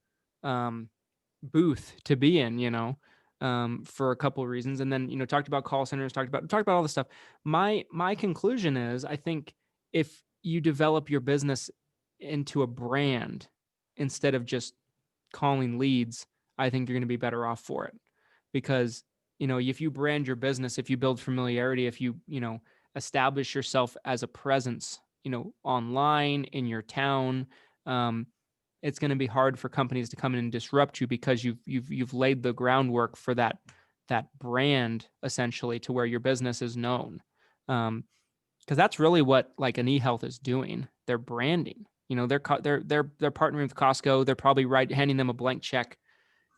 booth to be in, for a couple of reasons. And then, talked about call centers, talked about all this stuff. My conclusion is, I think if you develop your business into a brand instead of just calling leads, I think you're going to be better off for it. Because, if you brand your business, if you build familiarity, if you, establish yourself as a presence, online in your town, it's going to be hard for companies to come in and disrupt you, because you've laid the groundwork for that brand, essentially, to where your business is known. Because that's really what like an eHealth is doing. They're branding. They're partnering with Costco. They're probably handing them a blank check,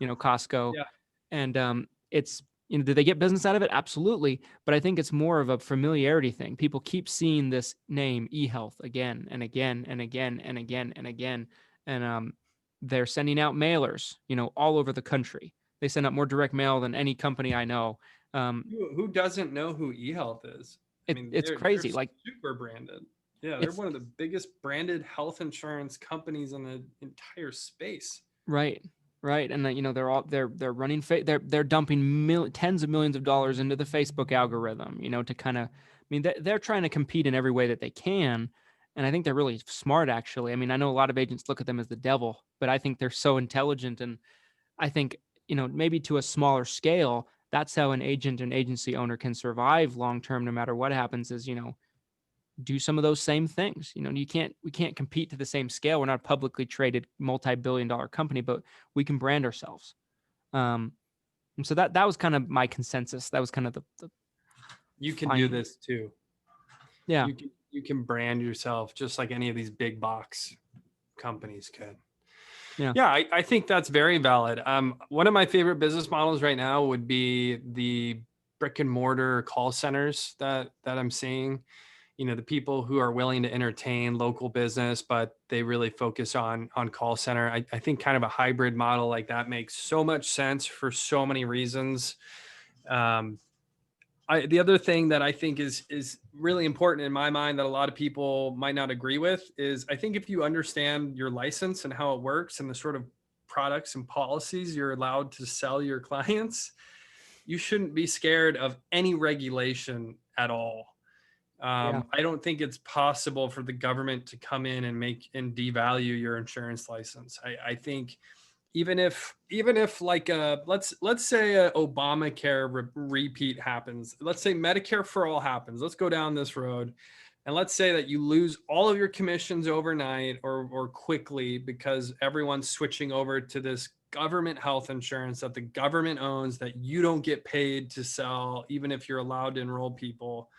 Costco. Yeah. And it's, do they get business out of it? Absolutely. But I think it's more of a familiarity thing. People keep seeing this name eHealth again and again and again and again and again. And they're sending out mailers, all over the country. They send out more direct mail than any company I know. Who doesn't know who eHealth is? It's crazy. They're like super branded. Yeah, they're one of the biggest branded health insurance companies in the entire space. Right. And they're running, they're dumping tens of millions of dollars into the Facebook algorithm, to kind of, they're trying to compete in every way that they can. And I think they're really smart, actually. I know a lot of agents look at them as the devil, but I think they're so intelligent. And I think, maybe to a smaller scale, that's how an agent and agency owner can survive long-term, no matter what happens, is, do some of those same things. We can't compete to the same scale. We're not a publicly traded multi-billion-dollar company, but we can brand ourselves. And so that was kind of my consensus. That was kind of the you can do this too. Yeah. You can brand yourself just like any of these big box companies could. Yeah, I think that's very valid. One of my favorite business models right now would be the brick and mortar call centers that I'm seeing. The people who are willing to entertain local business, but they really focus on call center. I think kind of a hybrid model like that makes so much sense for so many reasons. The other thing that I think is really important in my mind that a lot of people might not agree with is, I think if you understand your license and how it works and the sort of products and policies you're allowed to sell your clients, you shouldn't be scared of any regulation at all. I don't think it's possible for the government to come in and devalue your insurance license. I think even if like let's say a Obamacare repeat happens, let's say Medicare for all happens, let's go down this road, and let's say that you lose all of your commissions overnight or quickly because everyone's switching over to this government health insurance that the government owns, that you don't get paid to sell, even if you're allowed to enroll people.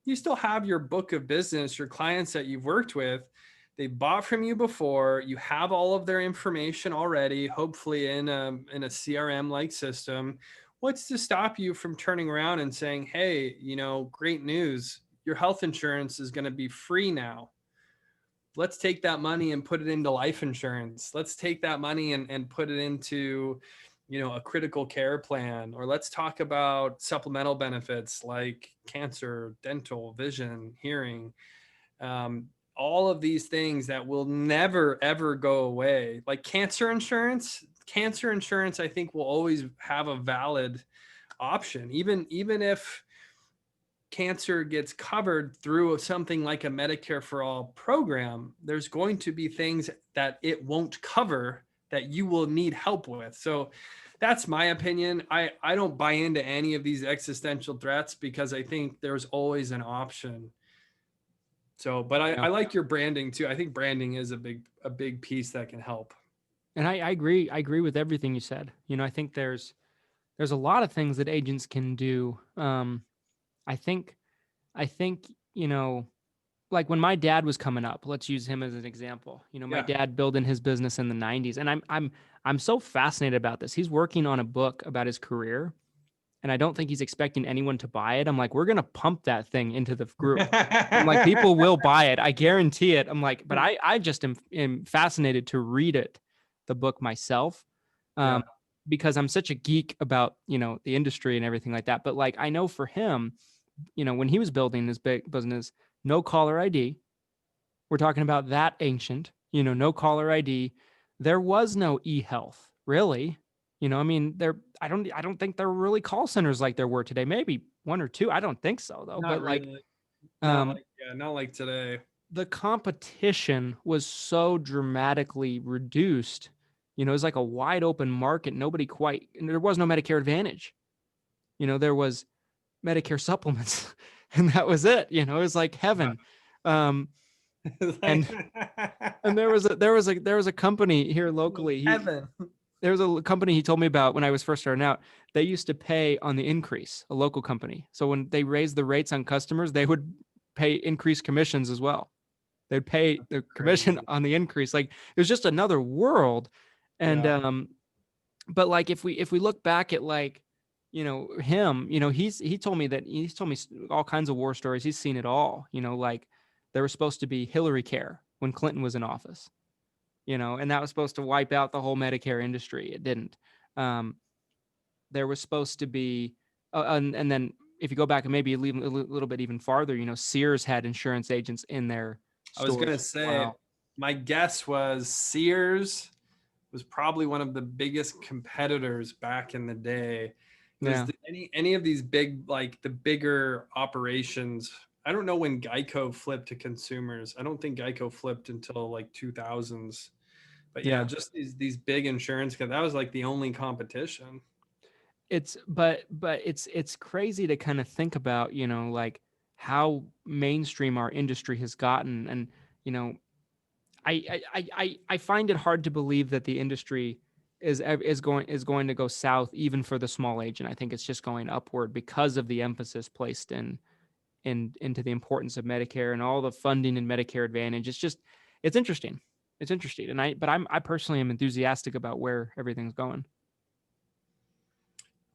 You still have your book of business, your clients that you've worked with. They bought from you before. You have all of their information already, hopefully in a CRM-like system. What's to stop you from turning around and saying, hey, great news, your health insurance is going to be free now. Let's take that money and put it into life insurance. Let's take that money and put it into a critical care plan, or let's talk about supplemental benefits like cancer, dental, vision, hearing, all of these things that will never, ever go away. Like cancer insurance, I think will always have a valid option. Even if cancer gets covered through something like a Medicare for all program, there's going to be things that it won't cover that you will need help with. So that's my opinion. I don't buy into any of these existential threats because I think there's always an option. So, but I like your branding too. I think branding is a big piece that can help. And I agree. I agree with everything you said. I think there's a lot of things that agents can do. I think, I think, like when my dad was coming up, let's use him as an example. My dad building his business in the 90s, and I'm so fascinated about this. He's working on a book about his career, and I don't think he's expecting anyone to buy it. I'm like, we're going to pump that thing into the group. I'm like, people will buy it. I guarantee it. I'm like, but I just am fascinated to read it, the book myself. Because I'm such a geek about, the industry and everything like that. But like, I know for him, when he was building this big business, no caller ID. We're talking about that ancient, no caller ID. There was no e-health, really. I mean, I don't think there were really call centers like there were today. Maybe one or two. I don't think so though. Not but really. like, not like today. The competition was so dramatically reduced. It was like a wide open market. There was no Medicare Advantage. There was Medicare supplements, and that was it. It was like heaven. And there was a company here locally. Heaven. There was a company he told me about when I was first starting out. They used to pay on the increase, a local company. So when they raised the rates on customers, they would pay increased commissions as well. They'd pay the commission on the increase. Like it was just another world. And but like if we look back at like, him, he told me all kinds of war stories. He's seen it all. Like there was supposed to be Hillary Care when Clinton was in office. And that was supposed to wipe out the whole Medicare industry. It didn't. There was supposed to be, and then if you go back and maybe leave a little bit even farther, Sears had insurance agents in their stores. I was going to say, my guess was Sears was probably one of the biggest competitors back in the day. Any of these big, like the bigger operations, I don't know when Geico flipped to consumers. I don't think Geico flipped until like 2000s. But just these big insurance, because that was like the only competition. But it's crazy to kind of think about, like how mainstream our industry has gotten. And, I find it hard to believe that the industry is going to go south, even for the small agent. I think it's just going upward because of the emphasis placed into the importance of Medicare and all the funding in Medicare Advantage. It's interesting. It's interesting. And I personally am enthusiastic about where everything's going.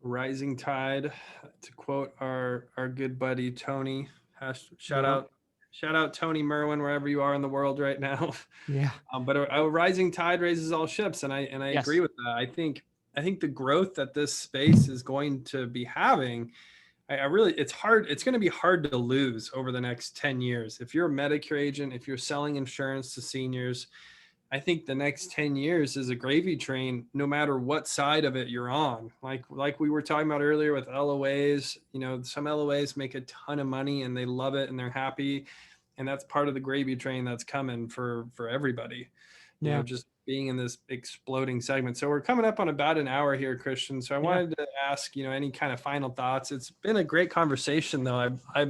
Rising tide, to quote our good buddy Tony. Shout out Tony Merwin, wherever you are in the world right now. Yeah. But a rising tide raises all ships, and I agree with that. I think the growth that this space is going to be having, it's going to be hard to lose over the next 10 years. If you're a Medicare agent, if you're selling insurance to seniors, I think the next 10 years is a gravy train, no matter what side of it you're on. Like we were talking about earlier with LOAs, some LOAs make a ton of money and they love it and they're happy. And that's part of the gravy train that's coming for everybody, just being in this exploding segment. So we're coming up on about an hour here, Christian. So I wanted to ask, any kind of final thoughts. It's been a great conversation though. I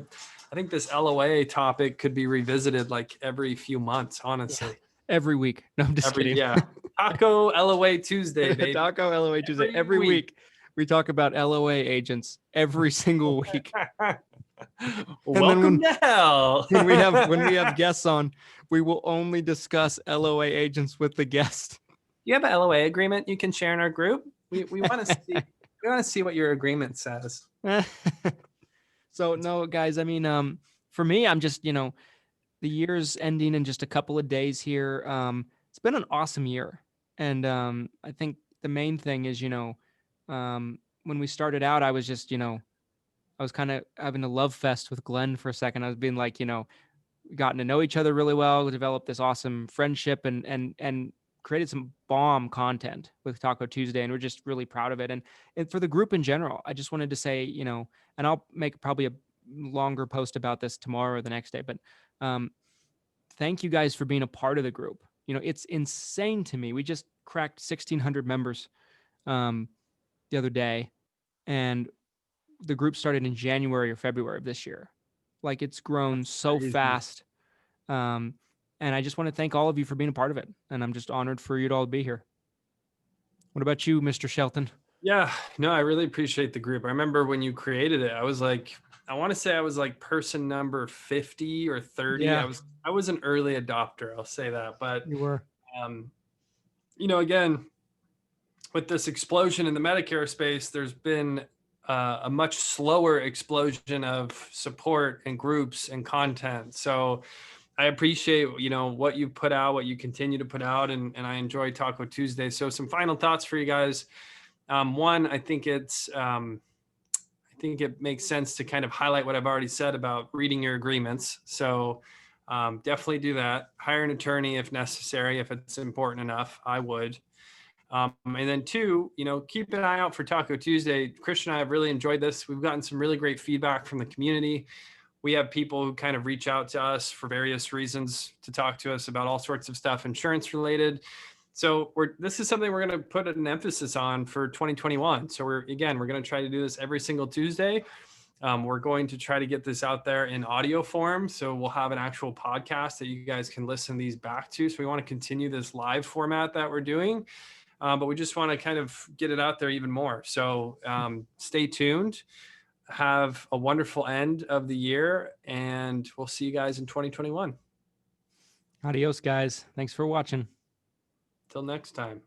think this LOA topic could be revisited like every few months, honestly. Yeah. Every week. No, I'm just kidding. Yeah. Taco LOA Tuesday, baby. Taco LOA Tuesday. Every week we talk about LOA agents every single week. Welcome to hell. when we have guests on, we will only discuss LOA agents with the guest. You have an LOA agreement you can share in our group? We want to see what your agreement says. So no, guys, I mean, for me, I'm just, the year's ending in just a couple of days here. It's been an awesome year. And I think the main thing is, when we started out, I was just, I was kind of having a love fest with Glenn for a second. I was being like, gotten to know each other really well, developed this awesome friendship and created some bomb content with Taco Tuesday. And we're just really proud of it. And for the group in general, I just wanted to say, and I'll make probably a longer post about this tomorrow or the next day, but thank you guys for being a part of the group. It's insane to me. We just cracked 1,600 members the other day, and the group started in January or February of this year. Like it's grown so fast. And I just want to thank all of you for being a part of it. And I'm just honored for you to all be here. What about you, Mr. Shelton? Yeah, no, I really appreciate the group. I remember when you created it, I want to say I was like person number 50 or 30. Yeah, I was an early adopter, I'll say that. But, you were. Again, with this explosion in the Medicare space, there's been a much slower explosion of support and groups and content. So I appreciate, what you put out, what you continue to put out, and I enjoy Taco Tuesday. So some final thoughts for you guys. One, I think it makes sense to kind of highlight what I've already said about reading your agreements. So definitely do that. Hire an attorney if necessary, if it's important enough. I would. And then two, keep an eye out for Taco Tuesday. Christian and I have really enjoyed this. We've gotten some really great feedback from the community. We have people who kind of reach out to us for various reasons to talk to us about all sorts of stuff, insurance related. So this is something we're going to put an emphasis on for 2021. So we're going to try to do this every single Tuesday. We're going to try to get this out there in audio form. So we'll have an actual podcast that you guys can listen these back to. So we want to continue this live format that we're doing. But we just want to kind of get it out there even more. So stay tuned. Have a wonderful end of the year, and we'll see you guys in 2021. Adios, guys. Thanks for watching. Till next time.